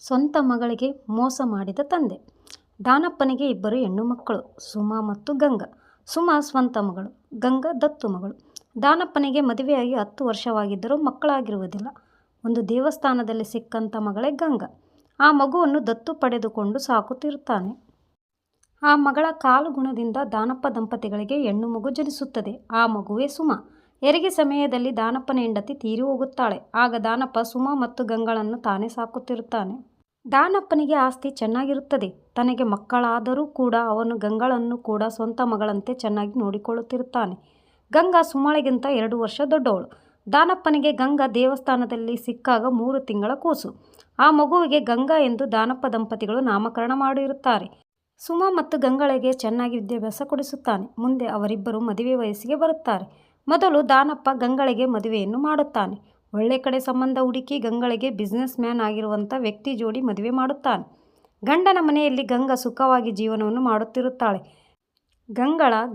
ಸ್ವಂತ ಮಗಳಿಗೆ ಮೋಸ ಮಾಡಿದ ತಂದೆ. ದಾನಪ್ಪನಿಗೆ ಇಬ್ಬರು ಹೆಣ್ಣು ಮಕ್ಕಳು, ಸುಮಾ ಮತ್ತು ಗಂಗಾ. ಸುಮಾ ಸ್ವಂತ ಮಗಳು, ಗಂಗಾ ದತ್ತು ಮಗಳು. ದಾನಪ್ಪನಿಗೆ ಮದುವೆಯಾಗಿ 10 ವರ್ಷವಾಗಿದ್ದರೂ ಮಕ್ಕಳಾಗಿರುವುದಿಲ್ಲ. ಒಂದು ದೇವಸ್ಥಾನದಲ್ಲಿ ಸಿಕ್ಕಂಥ ಮಗಳೇ ಗಂಗಾ. ಆ ಮಗುವನ್ನು ದತ್ತು ಪಡೆದುಕೊಂಡು ಸಾಕುತ್ತಿರುತ್ತಾನೆ. ಆ ಮಗಳ ಕಾಲು ಗುಣದಿಂದ ದಾನಪ್ಪ ದಂಪತಿಗಳಿಗೆ ಹೆಣ್ಣು ಮಗು ಜನಿಸುತ್ತದೆ. ಆ ಮಗುವೇ ಸುಮಾ. ಹೆರಿಗೆ ಸಮಯದಲ್ಲಿ ದಾನಪ್ಪನ ಹೆಂಡತಿ ತೀರಿ ಹೋಗುತ್ತಾಳೆ. ಆಗ ದಾನಪ್ಪ ಸುಮಾ ಮತ್ತು ಗಂಗಳನ್ನು ತಾನೇ ಸಾಕುತ್ತಿರುತ್ತಾನೆ. ದಾನಪ್ಪನಿಗೆ ಆಸ್ತಿ ಚೆನ್ನಾಗಿರುತ್ತದೆ. ತನಗೆ ಮಕ್ಕಳಾದರೂ ಕೂಡ ಅವನು ಗಂಗಳನ್ನು ಕೂಡ ಸ್ವಂತ ಮಗಳಂತೆ ಚೆನ್ನಾಗಿ ನೋಡಿಕೊಳ್ಳುತ್ತಿರುತ್ತಾನೆ. ಗಂಗಾ ಸುಮಾಳಿಗಿಂತ 2 ವರ್ಷ ದೊಡ್ಡವಳು. ದಾನಪ್ಪನಿಗೆ ಗಂಗಾ ದೇವಸ್ಥಾನದಲ್ಲಿ ಸಿಕ್ಕಾಗ 3 ತಿಂಗಳ ಕೂಸು. ಆ ಮಗುವಿಗೆ ಗಂಗಾ ಎಂದು ದಾನಪ್ಪ ದಂಪತಿಗಳು ನಾಮಕರಣ ಮಾಡಿರುತ್ತಾರೆ. ಸುಮಾ ಮತ್ತು ಗಂಗಳಿಗೆ ಚೆನ್ನಾಗಿ ವಿದ್ಯಾಭ್ಯಾಸ ಕೊಡಿಸುತ್ತಾನೆ. ಮುಂದೆ ಅವರಿಬ್ಬರು ಮದುವೆ ವಯಸ್ಸಿಗೆ ಬರುತ್ತಾರೆ. ಮೊದಲು ದಾನಪ್ಪ ಗಂಗಳಿಗೆ ಮದುವೆಯನ್ನು ಮಾಡುತ್ತಾನೆ. ಒಳ್ಳೆ ಕಡೆ ಸಂಬಂಧ ಹುಡುಕಿ ಗಂಗಳಿಗೆ ಬಿಸ್ನೆಸ್ ಮ್ಯಾನ್ ಆಗಿರುವಂಥ ವ್ಯಕ್ತಿ ಜೋಡಿ ಮದುವೆ ಮಾಡುತ್ತಾನೆ. ಗಂಡನ ಮನೆಯಲ್ಲಿ ಗಂಗಾ ಸುಖವಾಗಿ ಜೀವನವನ್ನು ಮಾಡುತ್ತಿರುತ್ತಾಳೆ.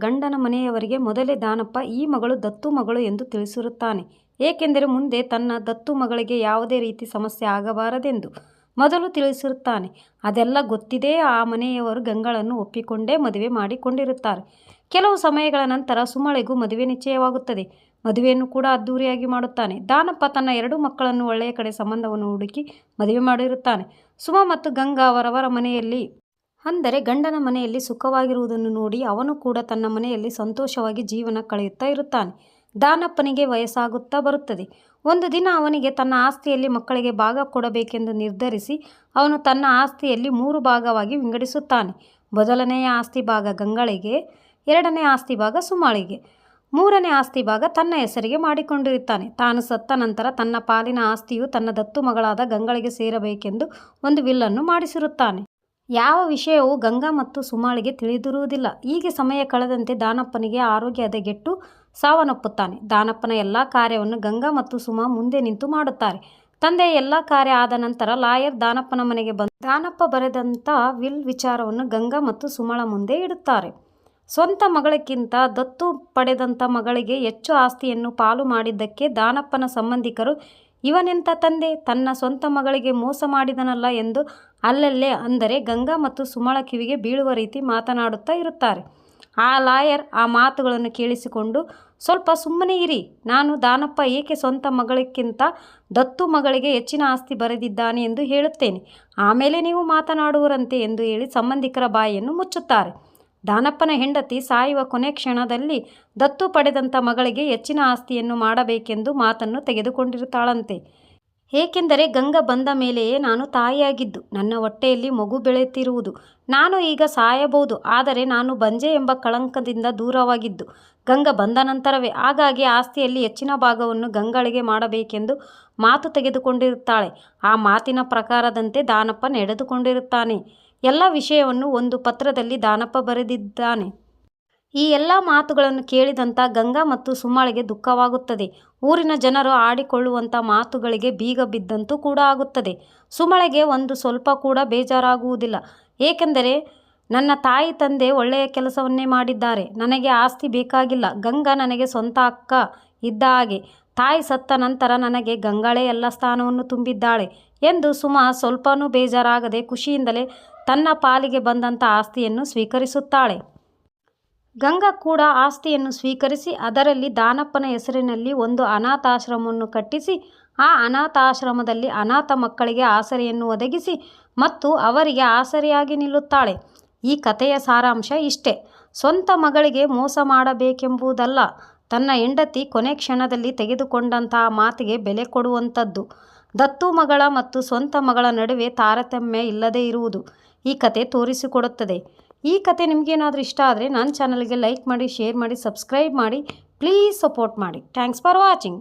ಗಂಡನ ಮನೆಯವರಿಗೆ ಮೊದಲೇ ದಾನಪ್ಪ ಈ ಮಗಳು ದತ್ತು ಮಗಳು ಎಂದು ತಿಳಿಸಿರುತ್ತಾನೆ. ಏಕೆಂದರೆ ಮುಂದೆ ತನ್ನ ದತ್ತು ಮಗಳಿಗೆ ಯಾವುದೇ ರೀತಿ ಸಮಸ್ಯೆ ಆಗಬಾರದೆಂದು ಮೊದಲು ತಿಳಿಸಿರುತ್ತಾನೆ. ಅದೆಲ್ಲ ಗೊತ್ತಿದೆ. ಆ ಮನೆಯವರು ಗಂಗಳನ್ನು ಒಪ್ಪಿಕೊಂಡೇ ಮದುವೆ ಮಾಡಿಕೊಂಡಿರುತ್ತಾರೆ. ಕೆಲವು ಸಮಯಗಳ ನಂತರ ಸುಮಳಿಗೂ ಮದುವೆ ನಿಶ್ಚಯವಾಗುತ್ತದೆ. ಮದುವೆಯನ್ನು ಕೂಡ ಅದ್ದೂರಿಯಾಗಿ ಮಾಡುತ್ತಾನೆ. ದಾನಪ್ಪ ತನ್ನ 2 ಮಕ್ಕಳನ್ನು ಒಳ್ಳೆಯ ಕಡೆ ಸಂಬಂಧವನ್ನು ಹುಡುಕಿ ಮದುವೆ ಮಾಡಿರುತ್ತಾನೆ. ಸುಮಾ ಮತ್ತು ಗಂಗಾ ಅವರವರ ಮನೆಯಲ್ಲಿ, ಅಂದರೆ ಗಂಡನ ಮನೆಯಲ್ಲಿ ಸುಖವಾಗಿರುವುದನ್ನು ನೋಡಿ ಅವನು ಕೂಡ ತನ್ನ ಮನೆಯಲ್ಲಿ ಸಂತೋಷವಾಗಿ ಜೀವನ ಕಳೆಯುತ್ತಾ ಇರುತ್ತಾನೆ. ದಾನಪ್ಪನಿಗೆ ವಯಸ್ಸಾಗುತ್ತಾ ಬರುತ್ತದೆ. ಒಂದು ದಿನ ಅವನಿಗೆ ತನ್ನ ಆಸ್ತಿಯಲ್ಲಿ ಮಕ್ಕಳಿಗೆ ಭಾಗ ಕೊಡಬೇಕೆಂದು ನಿರ್ಧರಿಸಿ ಅವನು ತನ್ನ ಆಸ್ತಿಯಲ್ಲಿ 3 ಭಾಗವಾಗಿ ವಿಂಗಡಿಸುತ್ತಾನೆ. ಮೊದಲನೆಯ ಆಸ್ತಿ ಭಾಗ ಗಂಗಳಿಗೆ, 2ನೇ ಆಸ್ತಿ ಭಾಗ ಸುಮಾಳಿಗೆ, 3ನೇ ಆಸ್ತಿ ಭಾಗ ತನ್ನ ಹೆಸರಿಗೆ ಮಾಡಿಕೊಂಡಿರುತ್ತಾನೆ. ತಾನು ಸತ್ತ ನಂತರ ತನ್ನ ಪಾಲಿನ ಆಸ್ತಿಯು ತನ್ನ ದತ್ತು ಮಗಳಾದ ಗಂಗಳಿಗೆ ಸೇರಬೇಕೆಂದು ಒಂದು ವಿಲ್ಲನ್ನು ಮಾಡಿಸಿರುತ್ತಾನೆ. ಯಾವ ವಿಷಯವೂ ಗಂಗಾ ಮತ್ತು ಸುಮಾಳಿಗೆ ತಿಳಿದಿರುವುದಿಲ್ಲ. ಹೀಗೆ ಸಮಯ ಕಳೆದಂತೆ ದಾನಪ್ಪನಿಗೆ ಆರೋಗ್ಯ ಹದಗೆಟ್ಟು ಸಾವನ್ನಪ್ಪುತ್ತಾನೆ. ದಾನಪ್ಪನ ಎಲ್ಲ ಕಾರ್ಯವನ್ನು ಗಂಗಾ ಮತ್ತು ಸುಮಾ ಮುಂದೆ ನಿಂತು ಮಾಡುತ್ತಾರೆ. ತಂದೆಯ ಎಲ್ಲ ಕಾರ್ಯ ಆದ ನಂತರ ಲಾಯರ್ ದಾನಪ್ಪನ ಮನೆಗೆ ಬಂದು ದಾನಪ್ಪ ಬರೆದಂಥ ವಿಲ್ ವಿಚಾರವನ್ನು ಗಂಗಾ ಮತ್ತು ಸುಮಳ ಮುಂದೆ ಇಡುತ್ತಾರೆ. ಸ್ವಂತ ಮಗಳಿಗಿಂತ ದತ್ತು ಪಡೆದಂಥ ಮಗಳಿಗೆ ಹೆಚ್ಚು ಆಸ್ತಿಯನ್ನು ಪಾಲು ಮಾಡಿದ್ದಕ್ಕೆ ದಾನಪ್ಪನ ಸಂಬಂಧಿಕರು ಇವನೆಂಥ ತಂದೆ, ತನ್ನ ಸ್ವಂತ ಮಗಳಿಗೆ ಮೋಸ ಮಾಡಿದನಲ್ಲ ಎಂದು ಅಲ್ಲಲ್ಲೇ, ಅಂದರೆ ಗಂಗಾ ಮತ್ತು ಸುಮಳ ಕಿವಿಗೆ ಬೀಳುವ ರೀತಿ ಮಾತನಾಡುತ್ತಾ ಇರುತ್ತಾರೆ. ಆ ಲಾಯರ್ ಆ ಮಾತುಗಳನ್ನು ಕೇಳಿಸಿಕೊಂಡು, ಸ್ವಲ್ಪ ಸುಮ್ಮನೆ ಇರಿ, ನಾನು ದಾನಪ್ಪ ಏಕೆ ಸ್ವಂತ ಮಗಳಿಗಿಂತ ದತ್ತು ಮಗಳಿಗೆ ಹೆಚ್ಚಿನ ಆಸ್ತಿ ಬರೆದಿದ್ದಾನೆ ಎಂದು ಹೇಳುತ್ತೇನೆ, ಆಮೇಲೆ ನೀವು ಮಾತನಾಡುವರಂತೆ ಎಂದು ಹೇಳಿ ಸಂಬಂಧಿಕರ ಬಾಯಿಯನ್ನು ಮುಚ್ಚುತ್ತಾರೆ. ದಾನಪ್ಪನ ಹೆಂಡತಿ ಸಾಯುವ ಕೊನೆ ಕ್ಷಣದಲ್ಲಿ ದತ್ತು ಪಡೆದಂಥ ಮಗಳಿಗೆ ಹೆಚ್ಚಿನ ಆಸ್ತಿಯನ್ನು ಮಾಡಬೇಕೆಂದು ಮಾತನ್ನು ತೆಗೆದುಕೊಂಡಿರುತ್ತಾಳಂತೆ. ಏಕೆಂದರೆ ಗಂಗಾ ಬಂದ ಮೇಲೆಯೇ ನಾನು ತಾಯಿಯಾಗಿದ್ದು, ನನ್ನ ಹೊಟ್ಟೆಯಲ್ಲಿ ಮಗು ಬೆಳೆಯುತ್ತಿರುವುದು. ನಾನು ಈಗ ಸಾಯಬಹುದು, ಆದರೆ ನಾನು ಬಂಜೆ ಎಂಬ ಕಳಂಕದಿಂದ ದೂರವಾಗಿದ್ದು ಗಂಗಾ ಬಂದ ನಂತರವೇ. ಹಾಗಾಗಿ ಆಸ್ತಿಯಲ್ಲಿ ಹೆಚ್ಚಿನ ಭಾಗವನ್ನು ಗಂಗಳಿಗೆ ಮಾಡಬೇಕೆಂದು ಮಾತು ತೆಗೆದುಕೊಂಡಿರುತ್ತಾಳೆ. ಆ ಮಾತಿನ ಪ್ರಕಾರದಂತೆ ದಾನಪ್ಪ ನಡೆದುಕೊಂಡಿರುತ್ತಾನೆ. ಎಲ್ಲ ವಿಷಯವನ್ನು ಒಂದು ಪತ್ರದಲ್ಲಿ ದಾನಪ್ಪ ಬರೆದಿದ್ದಾನೆ. ಈ ಎಲ್ಲ ಮಾತುಗಳನ್ನು ಕೇಳಿದಂಥ ಗಂಗಾ ಮತ್ತು ಸುಮಾಳಿಗೆ ದುಃಖವಾಗುತ್ತದೆ. ಊರಿನ ಜನರು ಆಡಿಕೊಳ್ಳುವಂಥ ಮಾತುಗಳಿಗೆ ಬೀಗ ಬಿದ್ದಂತೂ ಕೂಡ ಆಗುತ್ತದೆ. ಸುಮಳಿಗೆ ಒಂದು ಸ್ವಲ್ಪ ಕೂಡ ಬೇಜಾರಾಗುವುದಿಲ್ಲ. ಏಕೆಂದರೆ ನನ್ನ ತಾಯಿ ತಂದೆ ಒಳ್ಳೆಯ ಕೆಲಸವನ್ನೇ ಮಾಡಿದ್ದಾರೆ, ನನಗೆ ಆಸ್ತಿ ಬೇಕಾಗಿಲ್ಲ. ಗಂಗಾ ನನಗೆ ಸ್ವಂತ ಅಕ್ಕ ಇದ್ದ ಹಾಗೆ. ತಾಯಿ ಸತ್ತ ನಂತರ ನನಗೆ ಗಂಗಳೇ ಎಲ್ಲ ಸ್ಥಾನವನ್ನು ತುಂಬಿದ್ದಾಳೆ ಎಂದು ಸುಮಾ ಸ್ವಲ್ಪನೂ ಬೇಜಾರಾಗದೆ ಖುಷಿಯಿಂದಲೇ ತನ್ನ ಪಾಲಿಗೆ ಬಂದಂಥ ಆಸ್ತಿಯನ್ನು ಸ್ವೀಕರಿಸುತ್ತಾಳೆ. ಗಂಗಾ ಕೂಡ ಆಸ್ತಿಯನ್ನು ಸ್ವೀಕರಿಸಿ ಅದರಲ್ಲಿ ದಾನಪ್ಪನ ಹೆಸರಿನಲ್ಲಿ ಒಂದು ಅನಾಥಾಶ್ರಮವನ್ನು ಕಟ್ಟಿಸಿ ಆ ಅನಾಥಾಶ್ರಮದಲ್ಲಿ ಅನಾಥ ಮಕ್ಕಳಿಗೆ ಆಸರೆಯನ್ನು ಒದಗಿಸಿ ಮತ್ತು ಅವರಿಗೆ ಆಸರೆಯಾಗಿ ನಿಲ್ಲುತ್ತಾಳೆ. ಈ ಕಥೆಯ ಸಾರಾಂಶ ಇಷ್ಟೇ. ಸ್ವಂತ ಮಗಳಿಗೆ ಮೋಸ ಮಾಡಬೇಕೆಂಬುದಲ್ಲ, ತನ್ನ ಹೆಂಡತಿ ಕೊನೆ ಕ್ಷಣದಲ್ಲಿ ತೆಗೆದುಕೊಂಡಂತಹ ಮಾತಿಗೆ ಬೆಲೆ ಕೊಡುವಂಥದ್ದು. ದತ್ತು ಮಗಳ ಮತ್ತು ಸ್ವಂತ ಮಗಳ ನಡುವೆ ತಾರತಮ್ಯ ಇಲ್ಲದೇ ಇರುವುದು ಈ ಕತೆ ತೋರಿಸಿಕೊಡುತ್ತದೆ. ಈ ಕತೆ ನಿಮಗೇನಾದರೂ ಇಷ್ಟ ಆದರೆ ನನ್ನ ಚಾನಲ್ಗೆ ಲೈಕ್ ಮಾಡಿ, ಶೇರ್ ಮಾಡಿ, ಸಬ್ಸ್ಕ್ರೈಬ್ ಮಾಡಿ, ಪ್ಲೀಸ್ ಸಪೋರ್ಟ್ ಮಾಡಿ. Thanks for watching.